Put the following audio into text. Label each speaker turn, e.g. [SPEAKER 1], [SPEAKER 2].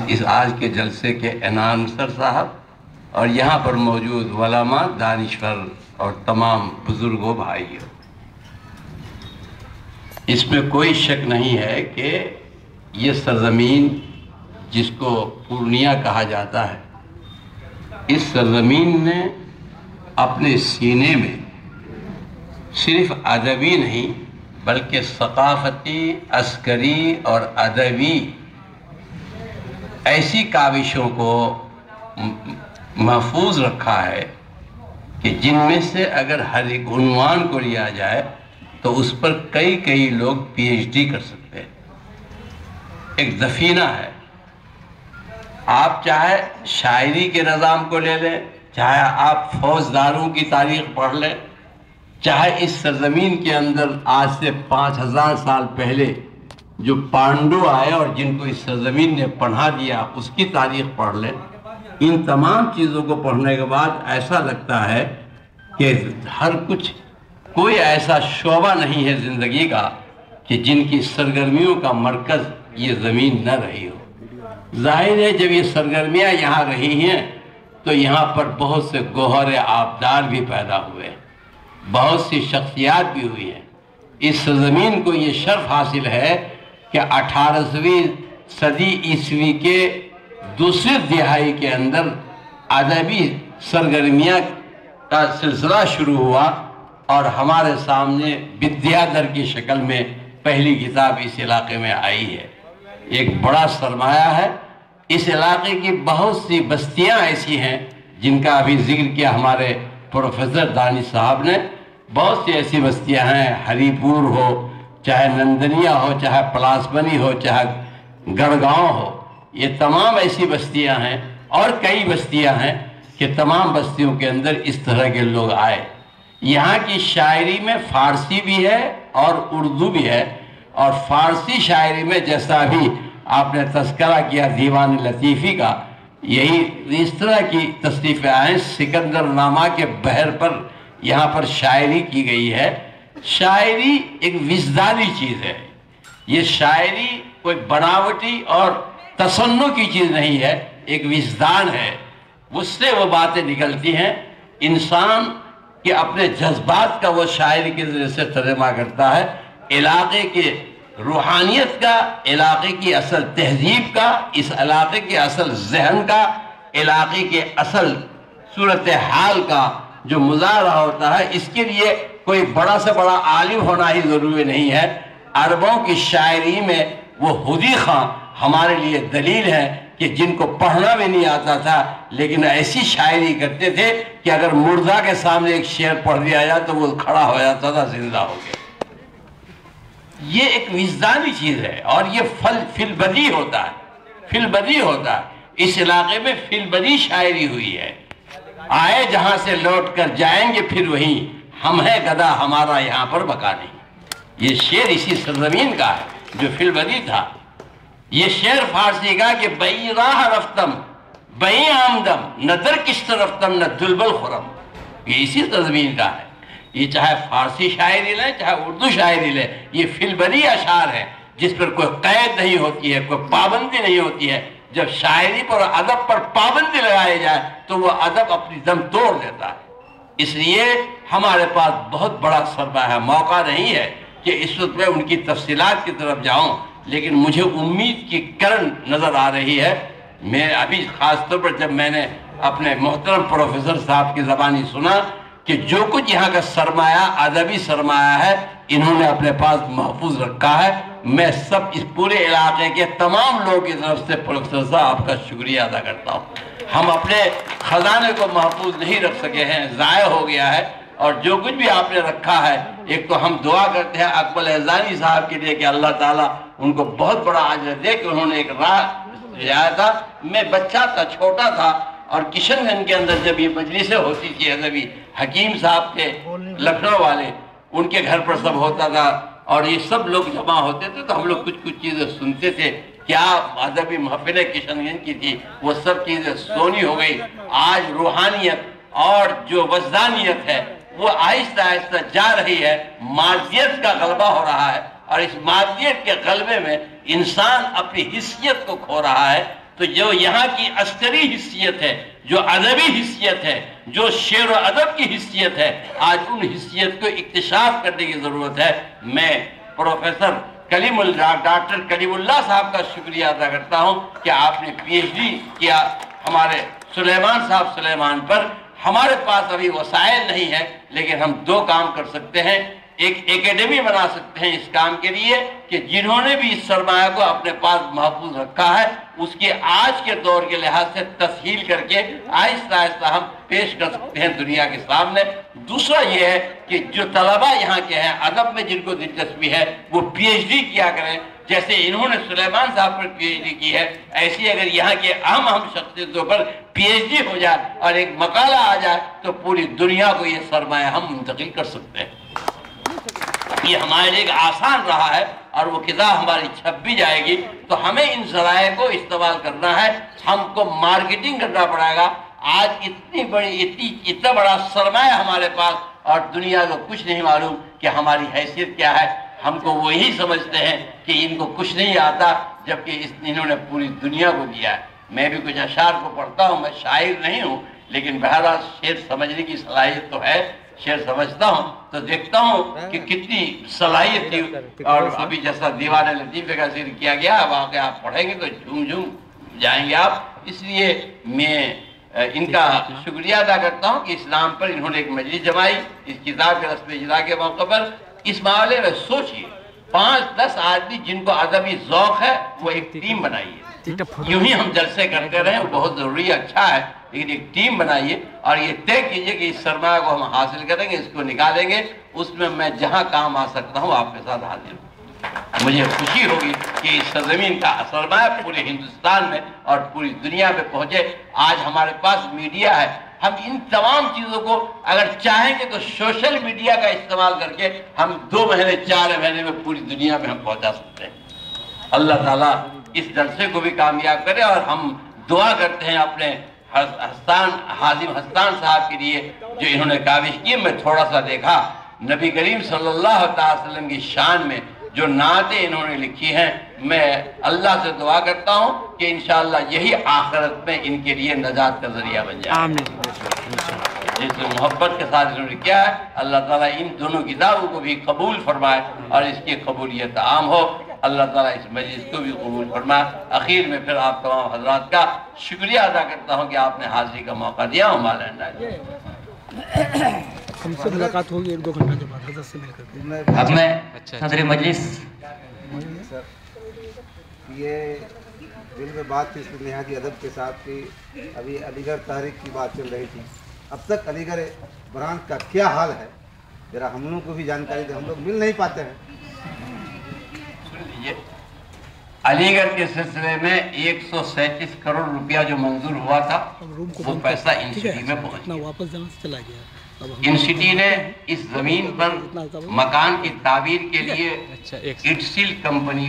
[SPEAKER 1] اس آج کے جلسے کے اناؤنسر صاحب اور یہاں پر موجود علماء، دانشور اور تمام بزرگوں بھائیوں، اس میں کوئی شک نہیں ہے کہ یہ سرزمین جس کو پورنیہ کہا جاتا ہے، اس سرزمین نے اپنے سینے میں صرف ادبی نہیں بلکہ ثقافتی، عسکری اور ادبی ایسی کاوشوں کو محفوظ رکھا ہے کہ جن میں سے اگر ہر ایک عنوان کو لیا جائے تو اس پر کئی لوگ پی ایچ ڈی کر سکتے ہیں۔ ایک دفینہ ہے، آپ چاہے شاعری کے نظام کو لے لیں، چاہے آپ فوجداروں کی تاریخ پڑھ لیں، چاہے اس سرزمین کے اندر آج سے 5000 سال پہلے جو پانڈو آئے اور جن کو اس سرزمین نے پناہ دیا اس کی تاریخ پڑھ لیں، ان تمام چیزوں کو پڑھنے کے بعد ایسا لگتا ہے کہ ہر کچھ کوئی ایسا شعبہ نہیں ہے زندگی کا کہ جن کی سرگرمیوں کا مرکز یہ زمین نہ رہی ہو۔ ظاہر ہے جب یہ سرگرمیاں یہاں رہی ہیں تو یہاں پر بہت سے گوہر آبدار بھی پیدا ہوئے، بہت سی شخصیات بھی ہوئی ہیں۔ اس سرزمین کو یہ شرف حاصل ہے کہ 18ویں صدی عیسوی کے دوسری دہائی کے اندر ادبی سرگرمیاں کا سلسلہ شروع ہوا اور ہمارے سامنے ودیادھر کی شکل میں پہلی کتاب اس علاقے میں آئی ہے۔ ایک بڑا سرمایہ ہے۔ اس علاقے کی بہت سی بستیاں ایسی ہیں جن کا ابھی ذکر کیا ہمارے پروفیسر دانش صاحب نے۔ بہت سی ایسی بستیاں ہیں، ہری پور ہو، چاہے نندنیا ہو، چاہے پلاسبنی ہو، چاہے گڑگاؤں ہو، یہ تمام ایسی بستیاں ہیں اور کئی بستیاں ہیں کہ تمام بستیوں کے اندر اس طرح کے لوگ آئے۔ یہاں کی شاعری میں فارسی بھی ہے اور اردو بھی ہے، اور فارسی شاعری میں جیسا ابھی آپ نے تذکرہ کیا دیوان لطیفی کا، یہی اس طرح کی تصنیفیں آئیں۔ سکندر نامہ کے بحر پر یہاں پر شاعری کی گئی ہے۔ شاعری ایک وجدانی چیز ہے، یہ شاعری کوئی بناوٹی اور تصنع کی چیز نہیں ہے، ایک وجدان ہے، اس سے وہ باتیں نکلتی ہیں۔ انسان کے اپنے جذبات کا وہ شاعری کے ذریعے سے ترجمہ کرتا ہے، علاقے کے روحانیت کا، علاقے کی اصل تہذیب کا، اس علاقے کے اصل ذہن کا، علاقے کے اصل صورتحال کا جو مظاہرہ ہوتا ہے۔ اس کے لیے کوئی بڑا سے بڑا عالم ہونا ہی ضروری نہیں ہے۔ عربوں کی شاعری میں وہ حدی خاں ہمارے لیے دلیل ہے کہ جن کو پڑھنا بھی نہیں آتا تھا لیکن ایسی شاعری کرتے تھے کہ اگر مردہ کے سامنے ایک شعر پڑھ دیا جائے تو وہ کھڑا ہو جاتا تھا، زندہ ہو گیا۔ یہ ایک وجدانی چیز ہے اور یہ فی البدی ہوتا ہے، فی البدی ہوتا ہے۔ اس علاقے میں فی البدی شاعری ہوئی ہے۔ آئے جہاں سے لوٹ کر جائیں گے پھر وہیں، ہم ہیں گدا ہمارا یہاں پر بقا نہیں۔ یہ شعر اسی سرزمین کا ہے جو فی البدی تھا۔ یہ شعر فارسی کا کہ بئی راہ رفتم بئی آمدم نہ در کشت رفتم نہ دلبل خورم، یہ اسی سرزمین کا ہے۔ یہ چاہے فارسی شاعری لیں چاہے اردو شاعری لیں، یہ فی البدی اشعار ہے جس پر کوئی قید نہیں ہوتی ہے، کوئی پابندی نہیں ہوتی ہے۔ جب شاعری پر اور ادب پر پابندی لگائی جائے تو وہ ادب اپنی دم توڑ دیتا ہے۔ اس لیے ہمارے پاس بہت بڑا سرمایہ ہے، موقع نہیں ہے کہ اس وقت میں ان کی تفصیلات کی طرف جاؤں، لیکن مجھے امید کی کرن نظر آ رہی ہے۔ میں ابھی خاص طور پر جب میں نے اپنے محترم پروفیسر صاحب کی زبانی سنا کہ جو کچھ یہاں کا سرمایہ، ادبی سرمایہ ہے، انہوں نے اپنے پاس محفوظ رکھا ہے، میں سب اس پورے علاقے کے تمام لوگوں کی طرف سے پروفیسر صاحب آپ کا شکریہ ادا کرتا ہوں۔ ہم اپنے خزانے کو محفوظ نہیں رکھ سکے ہیں، ضائع ہو گیا ہے، اور جو کچھ بھی آپ نے رکھا ہے، ایک تو ہم دعا کرتے ہیں اقبال احزانی صاحب کے لیے کہ اللہ تعالیٰ ان کو بہت بڑا اجر دے کہ انہوں نے ایک راہ لیا تھا۔ میں بچہ تھا، چھوٹا تھا، اور کشن گنج کے اندر جب یہ مجلسیں ہوتی تھی ادبی، حکیم صاحب کے لکھنؤ والے، ان کے گھر پر سب ہوتا تھا اور یہ سب لوگ جمع ہوتے تھے تو ہم لوگ کچھ چیزیں سنتے تھے۔ کیا ادبی محفلیں کشن گنج کی تھی، وہ سب چیزیں سونی ہو گئی۔ آج روحانیت اور جو وجدانیت ہے وہ آہستہ آہستہ جا رہی ہے، مادیت کا غلبہ ہو رہا ہے، اور اس مادیت کے غلبے میں انسان اپنی حیثیت کو کھو رہا ہے۔ تو جو یہاں کی عسکری حیثیت ہے، جو ادبی حیثیت ہے، جو شعر و ادب کی حیثیت ہے، آج ان حیثیت کو اکتشاف کرنے کی ضرورت ہے۔ میں پروفیسر ڈاکٹر کلیم اللہ صاحب کا شکریہ ادا کرتا ہوں کہ آپ نے پی ایچ ڈی کیا ہمارے سلیمان صاحب سلیمان پر۔ ہمارے پاس ابھی وسائل نہیں ہے، لیکن ہم دو کام کر سکتے ہیں۔ ایک اکیڈمی بنا سکتے ہیں اس کام کے لیے کہ جنہوں نے بھی اس سرمایہ کو اپنے پاس محفوظ رکھا ہے، اس کے آج کے دور کے لحاظ سے تسہیل کر کے آہستہ آہستہ ہم پیش کر سکتے ہیں دنیا کے سامنے۔ دوسرا یہ ہے کہ جو طلبہ یہاں کے ہیں، ادب میں جن کو دلچسپی ہے، وہ پی ایچ ڈی کیا کریں۔ جیسے انہوں نے سلیمان صاحب پر پی ایچ ڈی کی ہے، ایسی اگر یہاں کے اہم شخصیتوں پر پی ایچ ڈی ہو جائے اور ایک مقالہ آ جائے تو پوری دنیا کو یہ سرمایہ ہم منتقل کر سکتے ہیں۔ یہ ہمارے لیے ایک آسان رہا ہے اور وہ کتاب ہماری چھپ بھی جائے گی، تو ہمیں ان ذرائع کو استعمال کرنا ہے۔ ہم کو مارکیٹنگ کرنا پڑے گا۔ آج اتنا بڑا سرمایہ ہمارے پاس اور دنیا کو کچھ نہیں معلوم کہ ہماری حیثیت کیا ہے۔ ہم کو وہی سمجھتے ہیں کہ ان کو کچھ نہیں آتا، جبکہ انہوں نے پوری دنیا کو دیا ہے۔ میں بھی کچھ اشعار کو پڑھتا ہوں، میں شاعر نہیں ہوں، لیکن بہرحال شعر سمجھنے کی صلاحیت تو ہے۔ شعر سمجھتا ہوں تو دیکھتا ہوں کہ کتنی صلاحیت تھی، اور ابھی جیسا دیوان لطیفے کا ذکر کیا گیا، اب آگے آپ پڑھیں گے تو جھوم جائیں گے آپ۔ اس لیے میں ان کا شکریہ ادا کرتا ہوں کہ اسلام پر انہوں نے ایک مجلس جمائی اس کتاب کے رسم اجرا کے موقع پر۔ اس معاملے میں سوچئے 5-10 آدمی جن کو ادبی ذوق ہے، وہ ایک ٹیم بنائیے۔ یوں ہی ہم جلسے کرتے رہیں، وہ بہت ضروری اچھا ہے، لیکن ایک ٹیم بنائیے اور یہ طے کیجئے کہ اس سرمایہ کو ہم حاصل کریں گے، اس کو نکالیں گے، اس میں میں جہاں کام آ سکتا ہوں آپ کے ساتھ حاضر ہوں۔ مجھے خوشی ہوگی کہ اس سرزمین کا سرمایہ پورے ہندوستان میں اور پوری دنیا میں پہنچے۔ آج ہمارے پاس میڈیا ہے، ہم ان تمام چیزوں کو اگر چاہیں گے تو سوشل میڈیا کا استعمال کر کے ہم 2 مہینے 4 مہینے میں پوری دنیا میں ہم پہنچا سکتے ہیں۔ اللہ تعالیٰ اس جلسے کو بھی کامیاب کرے، اور ہم دعا کرتے ہیں اپنے حازم حسان صاحب کے لیے جو انہوں نے کاوش کی۔ میں تھوڑا سا دیکھا، نبی کریم صلی اللہ علیہ وسلم کی شان میں جو نعتیں انہوں نے لکھی ہیں، میں اللہ سے دعا کرتا ہوں کہ انشاءاللہ یہی آخرت میں ان کے لیے نجات کا ذریعہ بن جائے۔ جس محبت کے ساتھ انہوں نے کیا ہے، اللہ تعالیٰ ان دونوں کتابوں کو بھی قبول فرمائے اور اس کی قبولیت عام ہو۔ اللہ تعالیٰ اس مجلس کو بھی قبول فرمائے۔ اخیر میں پھر آپ تمام حضرات کا شکریہ ادا کرتا ہوں کہ آپ نے حاضری کا موقع دیا۔
[SPEAKER 2] ہم سے ملاقات ہوگی 1-2 گھنٹے کے بعد حضرت سے مل کر کے۔
[SPEAKER 3] اب میں صدر مجلس
[SPEAKER 4] یہ دل میں بات تھی اس میں نہایت ادب کے ساتھ کہ ابھی علی گڑھ تحریک کی بات چل رہی تھی، اب تک علی گڑھ برانچ کا کیا حال ہے ذرا ہم لوگوں کو بھی جانکاری دیں، ہم لوگ مل نہیں پاتے ہیں۔
[SPEAKER 1] علی گڑھ کے سلسلے میں 137 کروڑ روپیہ جو منظور ہوا تھا، وہ پیسہ انسٹی میں پہنچ گیا۔
[SPEAKER 2] واپس جانا سے چلا گیا۔
[SPEAKER 1] انسٹی نے اس زمین پر مکان کی تعمیر کے لیے اٹسیل کمپنی